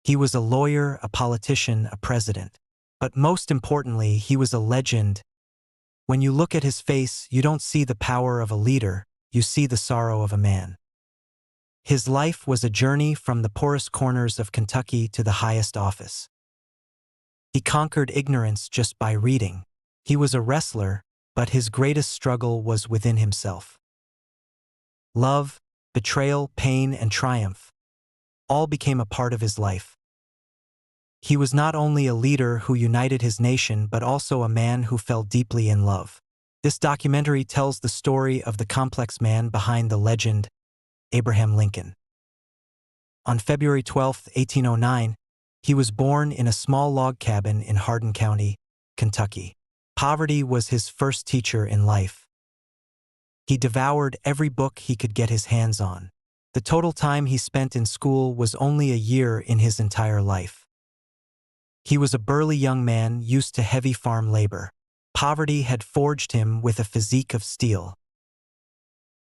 He was a lawyer, a politician, a president. But most importantly, he was a legend. When you look at his face, you don't see the power of a leader, you see the sorrow of a man. His life was a journey from the poorest corners of Kentucky to the highest office. He conquered ignorance just by reading. He was a wrestler, but his greatest struggle was within himself. Love, betrayal, pain, and triumph all became a part of his life. He was not only a leader who united his nation but also a man who fell deeply in love. This documentary tells the story of the complex man behind the legend, Abraham Lincoln. On February 12, 1809, he was born in a small log cabin in Hardin County, Kentucky. Poverty was his first teacher in life. He devoured every book he could get his hands on. The total time he spent in school was only a year in his entire life. He was a burly young man used to heavy farm labor. Poverty had forged him with a physique of steel.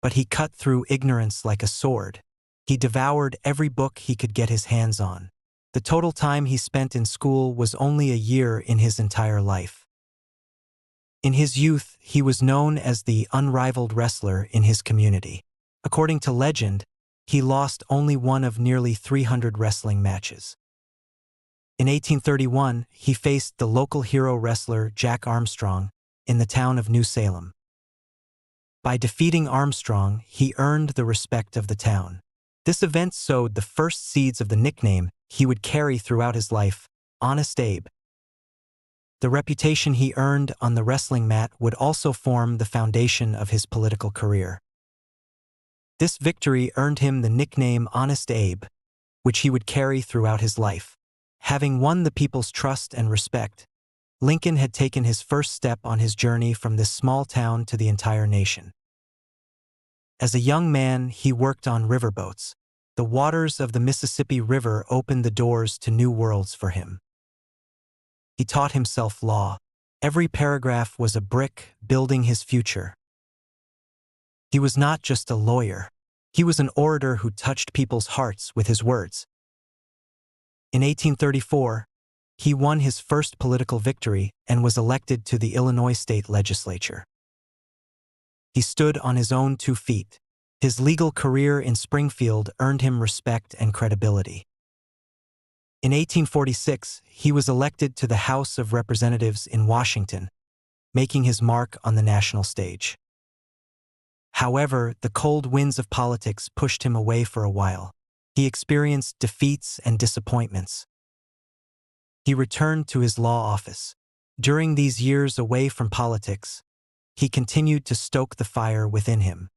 But he cut through ignorance like a sword. He devoured every book he could get his hands on. The total time he spent in school was only a year in his entire life. In his youth, he was known as the unrivaled wrestler in his community. According to legend, he lost only one of nearly 300 wrestling matches. In 1831, he faced the local hero wrestler Jack Armstrong in the town of New Salem. By defeating Armstrong, he earned the respect of the town. This event sowed the first seeds of the nickname he would carry throughout his life, Honest Abe. The reputation he earned on the wrestling mat would also form the foundation of his political career. This victory earned him the nickname Honest Abe, which he would carry throughout his life. Having won the people's trust and respect, Lincoln had taken his first step on his journey from this small town to the entire nation. As a young man, he worked on riverboats. The waters of the Mississippi River opened the doors to new worlds for him. He taught himself law. Every paragraph was a brick building his future. He was not just a lawyer. He was an orator who touched people's hearts with his words. In 1834, he won his first political victory and was elected to the Illinois state legislature. He stood on his own 2 feet. His legal career in Springfield earned him respect and credibility. In 1846, he was elected to the House of Representatives in Washington, making his mark on the national stage. However, the cold winds of politics pushed him away for a while. He experienced defeats and disappointments. He returned to his law office. During these years away from politics, he continued to stoke the fire within him.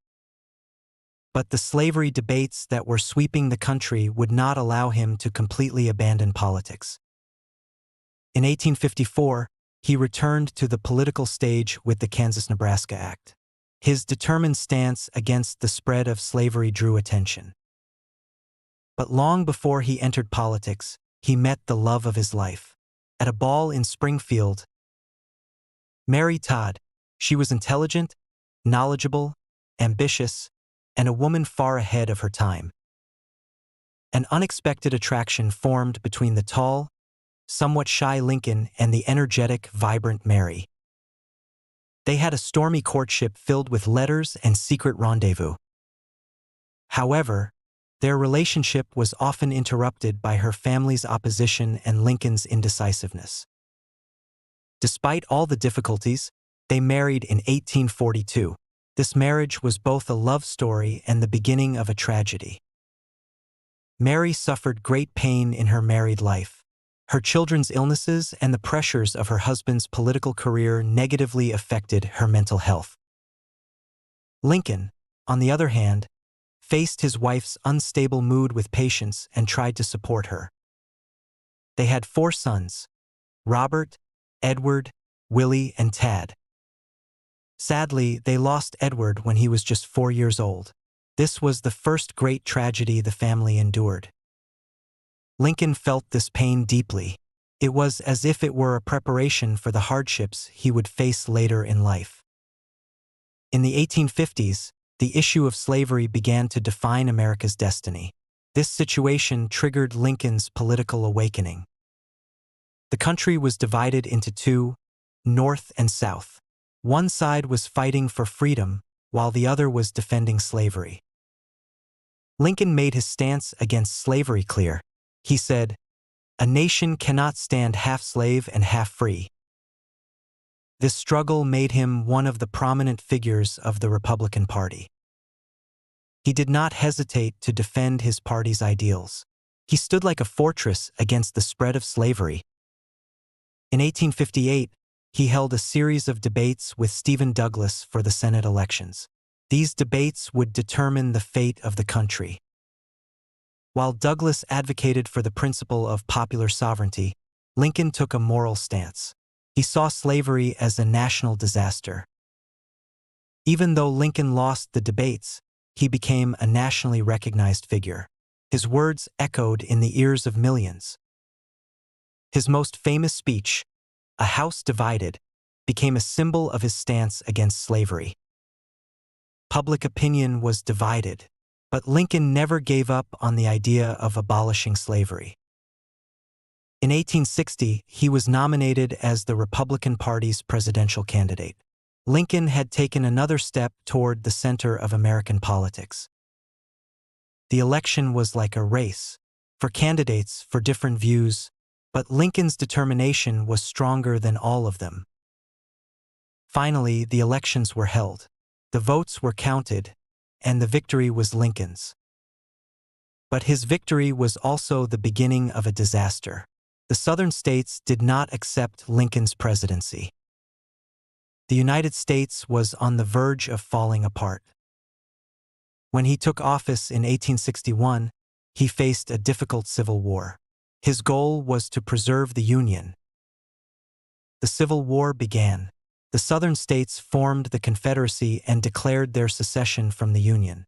But the slavery debates that were sweeping the country would not allow him to completely abandon politics. In 1854, he returned to the political stage with the Kansas-Nebraska Act. His determined stance against the spread of slavery drew attention. But long before he entered politics, he met the love of his life. At a ball in Springfield, Mary Todd. She was intelligent, knowledgeable, ambitious, and a woman far ahead of her time. An unexpected attraction formed between the tall, somewhat shy Lincoln and the energetic, vibrant Mary. They had a stormy courtship filled with letters and secret rendezvous. However, their relationship was often interrupted by her family's opposition and Lincoln's indecisiveness. Despite all the difficulties, they married in 1842. This marriage was both a love story and the beginning of a tragedy. Mary suffered great pain in her married life. Her children's illnesses and the pressures of her husband's political career negatively affected her mental health. Lincoln, on the other hand, faced his wife's unstable mood with patience and tried to support her. They had 4 sons: Robert, Edward, Willie, and Tad. Sadly, they lost Edward when he was just 4 years old. This was the first great tragedy the family endured. Lincoln felt this pain deeply. It was as if it were a preparation for the hardships he would face later in life. In the 1850s, the issue of slavery began to define America's destiny. This situation triggered Lincoln's political awakening. The country was divided into two, North and South. One side was fighting for freedom, while the other was defending slavery. Lincoln made his stance against slavery clear. He said, "A nation cannot stand half slave and half free." This struggle made him one of the prominent figures of the Republican Party. He did not hesitate to defend his party's ideals. He stood like a fortress against the spread of slavery. In 1858, he held a series of debates with Stephen Douglas for the Senate elections. These debates would determine the fate of the country. While Douglas advocated for the principle of popular sovereignty, Lincoln took a moral stance. He saw slavery as a national disaster. Even though Lincoln lost the debates, he became a nationally recognized figure. His words echoed in the ears of millions. His most famous speech, "A House Divided," became a symbol of his stance against slavery. Public opinion was divided, but Lincoln never gave up on the idea of abolishing slavery. In 1860, he was nominated as the Republican Party's presidential candidate. Lincoln had taken another step toward the center of American politics. The election was like a race, for candidates for different views, but Lincoln's determination was stronger than all of them. Finally, the elections were held. The votes were counted, and the victory was Lincoln's. But his victory was also the beginning of a disaster. The Southern states did not accept Lincoln's presidency. The United States was on the verge of falling apart. When he took office in 1861, he faced a difficult civil war. His goal was to preserve the Union. The Civil War began. The Southern states formed the Confederacy and declared their secession from the Union.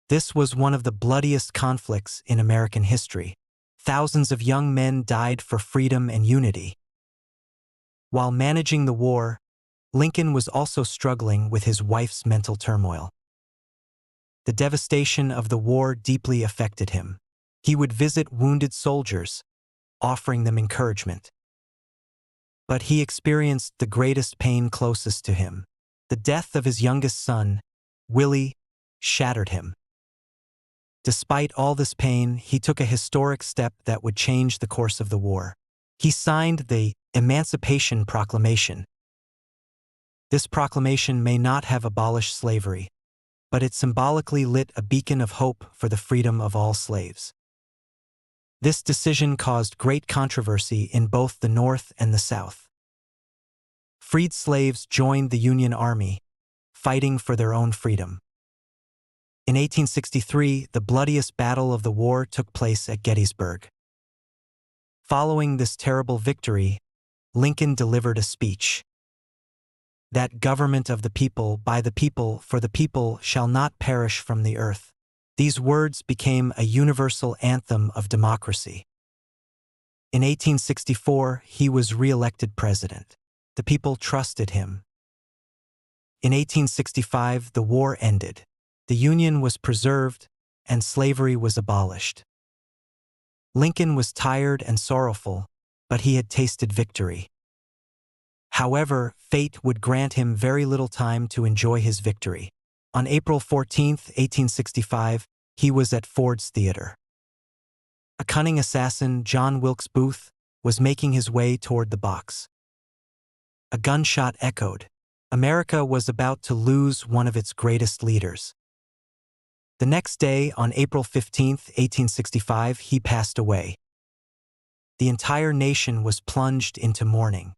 This was one of the bloodiest conflicts in American history. Thousands of young men died for freedom and unity. While managing the war, Lincoln was also struggling with his wife's mental turmoil. The devastation of the war deeply affected him. He would visit wounded soldiers, offering them encouragement. But he experienced the greatest pain closest to him. The death of his youngest son, Willie, shattered him. Despite all this pain, he took a historic step that would change the course of the war. He signed the Emancipation Proclamation. This proclamation may not have abolished slavery, but it symbolically lit a beacon of hope for the freedom of all slaves. This decision caused great controversy in both the North and the South. Freed slaves joined the Union Army, fighting for their own freedom. In 1863, the bloodiest battle of the war took place at Gettysburg. Following this terrible victory, Lincoln delivered a speech. "That government of the people, by the people, for the people, shall not perish from the earth." These words became a universal anthem of democracy. In 1864, he was re-elected president. The people trusted him. In 1865, the war ended. The Union was preserved, and slavery was abolished. Lincoln was tired and sorrowful, but he had tasted victory. However, fate would grant him very little time to enjoy his victory. On April 14, 1865, he was at Ford's Theater. A cunning assassin, John Wilkes Booth, was making his way toward the box. A gunshot echoed. America was about to lose one of its greatest leaders. The next day, on April 15, 1865, he passed away. The entire nation was plunged into mourning.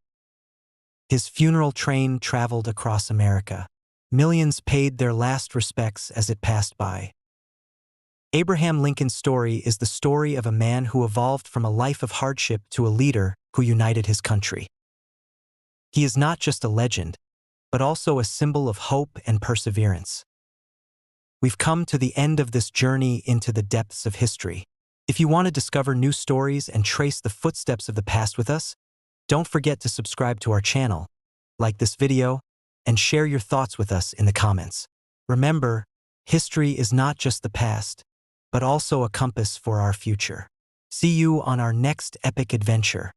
His funeral train traveled across America. Millions paid their last respects as it passed by. Abraham Lincoln's story is the story of a man who evolved from a life of hardship to a leader who united his country. He is not just a legend, but also a symbol of hope and perseverance. We've come to the end of this journey into the depths of history. If you want to discover new stories and trace the footsteps of the past with us, don't forget to subscribe to our channel, like this video, and share your thoughts with us in the comments. Remember, history is not just the past, but also a compass for our future. See you on our next epic adventure.